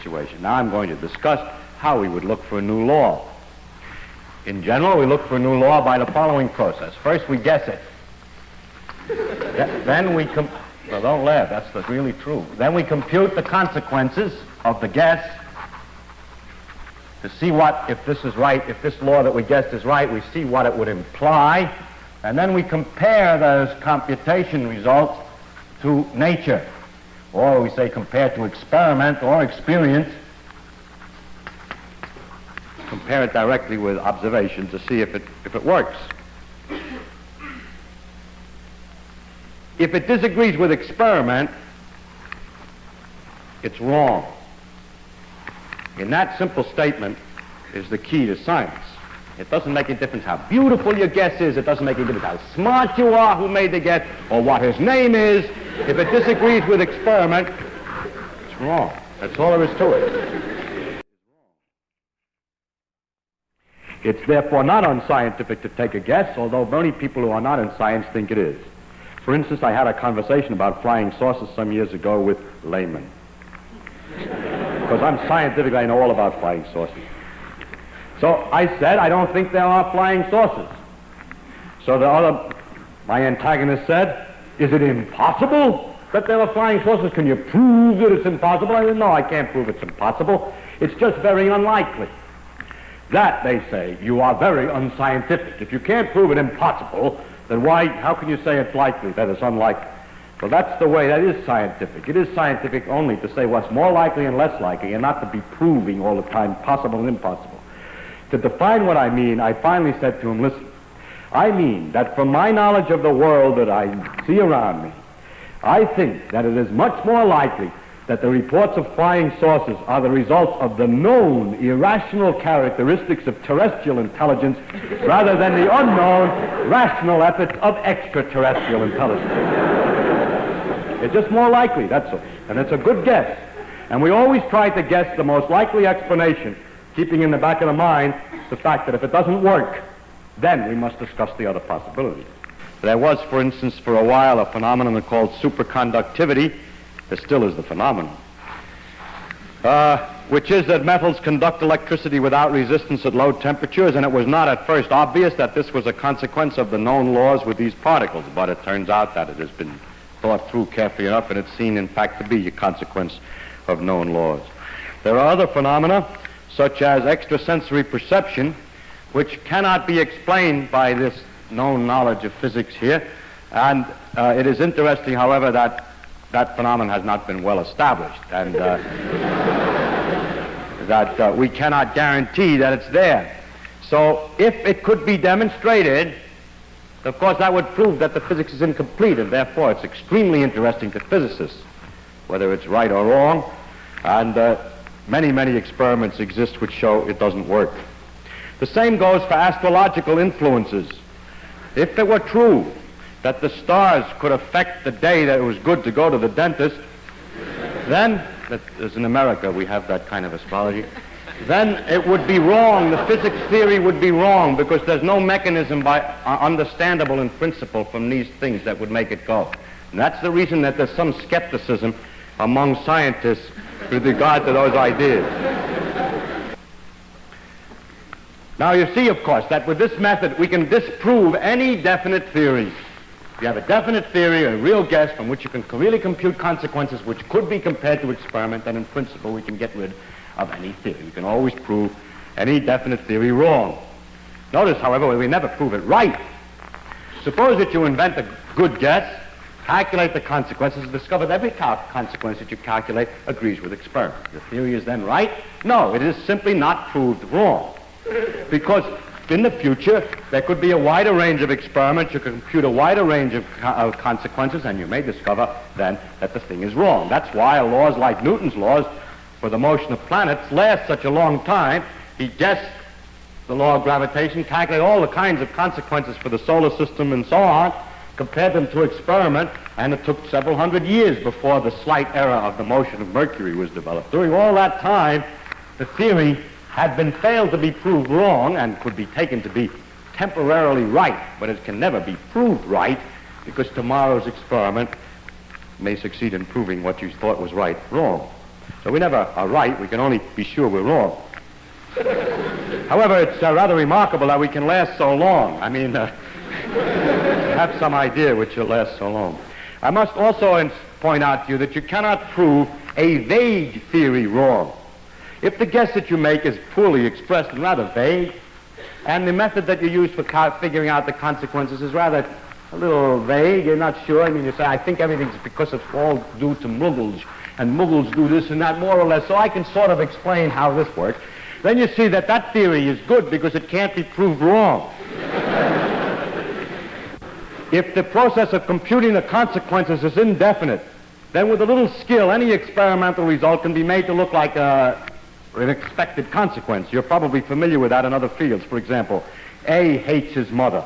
situation. Now I'm going to discuss how we would look for a new law. In general, we look for a new law by the following process. First, we guess it. Then we well, don't laugh, that's really true. Then we compute the consequences of the guess to see what, if this is right, if this law that we guessed is right, we see what it would imply, and then we compare those computation results to nature, or we say compare to experiment or experience. Compare it directly with observation to see if it works. If it disagrees with experiment, it's wrong. And that simple statement is the key to science. It doesn't make a difference how beautiful your guess is. It doesn't make a difference how smart you are who made the guess or what his name is. If it disagrees with experiment, it's wrong. That's all there is to it. It's therefore not unscientific to take a guess, although many people who are not in science think it is. For instance, I had a conversation about flying saucers some years ago with laymen. Because I'm scientific, I know all about flying saucers. So I said, I don't think there are flying saucers. So my antagonist said, is it impossible that there are flying saucers? Can you prove that it's impossible? I said, no, I can't prove it's impossible. It's just very unlikely. That, they say, you are very unscientific. If you can't prove it impossible, then how can you say it's likely, that it's unlikely? Well, that's the way, that is scientific. It is scientific only to say what's more likely and less likely, and not to be proving all the time possible and impossible. To define what I mean, I finally said to him, listen, I mean that from my knowledge of the world that I see around me, I think that it is much more likely that the reports of flying saucers are the results of the known irrational characteristics of terrestrial intelligence rather than the unknown rational efforts of extraterrestrial intelligence. It's just more likely, that's all. And it's a good guess. And we always try to guess the most likely explanation, keeping in the back of the mind the fact that if it doesn't work, then we must discuss the other possibilities. There was, for instance, for a while, a phenomenon called superconductivity. There still is the phenomenon, which is that metals conduct electricity without resistance at low temperatures, and it was not at first obvious that this was a consequence of the known laws with these particles, but it turns out that it has been thought through carefully enough, and it's seen, in fact, to be a consequence of known laws. There are other phenomena, such as extrasensory perception, which cannot be explained by this known knowledge of physics here, and it is interesting, however, that phenomenon has not been well established, and that we cannot guarantee that it's there. So if it could be demonstrated, of course that would prove that the physics is incomplete, and therefore it's extremely interesting to physicists, whether it's right or wrong, and many, many experiments exist which show it doesn't work. The same goes for astrological influences. If it were true that the stars could affect the day that it was good to go to the dentist, then, as in America we have that kind of astrology, then it would be wrong, the physics theory would be wrong, because there's no mechanism understandable in principle from these things that would make it go. And that's the reason that there's some skepticism among scientists with regard to those ideas. Now you see, of course, that with this method we can disprove any definite theory. You have a definite theory, a real guess from which you can really compute consequences which could be compared to experiment, and in principle we can get rid of any theory. We can always prove any definite theory wrong. Notice, however, we never prove it right. Suppose that you invent a good guess, calculate the consequences, and discover that every consequence that you calculate agrees with experiment. The theory is then right? No, it is simply not proved wrong. Because in the future, there could be a wider range of experiments, you can compute a wider range of consequences, and you may discover then that the thing is wrong. That's why laws like Newton's laws for the motion of planets last such a long time. He guessed the law of gravitation, calculated all the kinds of consequences for the solar system and so on, compared them to experiment, and it took several hundred years before the slight error of the motion of Mercury was developed. During all that time, the theory had been failed to be proved wrong and could be taken to be temporarily right, but it can never be proved right, because tomorrow's experiment may succeed in proving what you thought was right wrong. So we never are right. We can only be sure we're wrong. However, it's rather remarkable that we can last so long. I mean, have some idea which will last so long. I must also point out to you that you cannot prove a vague theory wrong. If the guess that you make is poorly expressed and rather vague, and the method that you use for figuring out the consequences is rather a little vague, you're not sure. I mean, you say, I think everything's because it's all due to Muggles, and Muggles do this and that more or less, so I can sort of explain how this works. Then you see that that theory is good because it can't be proved wrong. If the process of computing the consequences is indefinite, then with a little skill, any experimental result can be made to look like an expected consequence. You're probably familiar with that in other fields. For example, A hates his mother.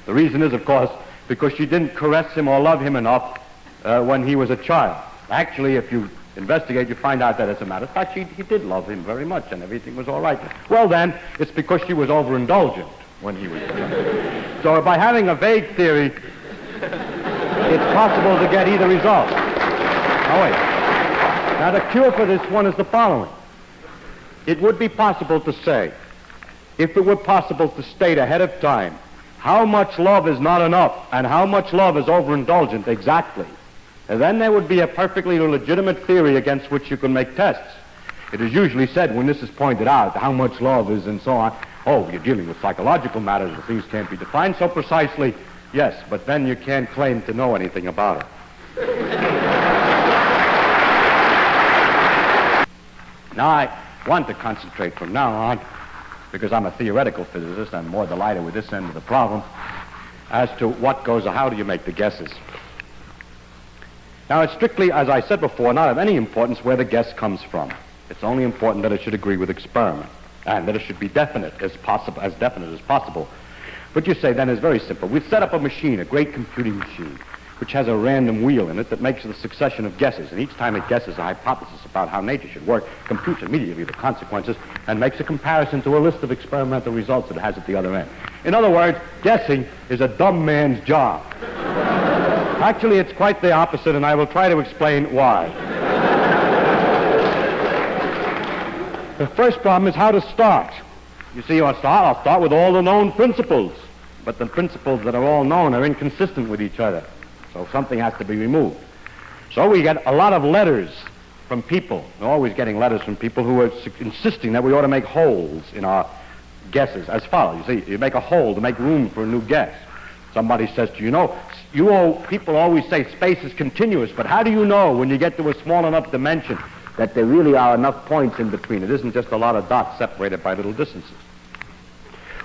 The reason is, of course, because she didn't caress him or love him enough when he was a child. Actually, if you investigate, you find out that, as a matter of fact, he did love him very much and everything was all right. Well, then, it's because she was overindulgent when he was a child. So by having a vague theory, it's possible to get either result. Oh, wait. Now, the cure for this one is the following. It would be possible to say, if it were possible to state ahead of time how much love is not enough and how much love is overindulgent exactly, and then there would be a perfectly legitimate theory against which you can make tests. It is usually said when this is pointed out, how much love is and so on, oh, you're dealing with psychological matters, the things can't be defined so precisely. Yes, but then you can't claim to know anything about it. Now, I want to concentrate from now on, because I'm a theoretical physicist, I'm more delighted with this end of the problem, as to what goes, how do you make the guesses. Now, it's strictly, as I said before, not of any importance where the guess comes from. It's only important that it should agree with experiment, and that it should be definite as definite as possible. What you say then is very simple. We've set up a machine, a great computing machine, which has a random wheel in it that makes the succession of guesses. And each time it guesses a hypothesis about how nature should work, computes immediately the consequences and makes a comparison to a list of experimental results that it has at the other end. In other words, guessing is a dumb man's job. Actually, it's quite the opposite, and I will try to explain why. The first problem is how to start. You see, I'll start with all the known principles, but the principles that are all known are inconsistent with each other, so something has to be removed. So we get a lot of letters from people. We're always getting letters from people who are insisting that we ought to make holes in our guesses as follows. You see, you make a hole to make room for a new guess. Somebody says to you, people always say space is continuous, but how do you know when you get to a small enough dimension that there really are enough points in between? It isn't just a lot of dots separated by little distances.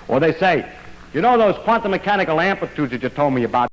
Or they say, you know those quantum mechanical amplitudes that you told me about?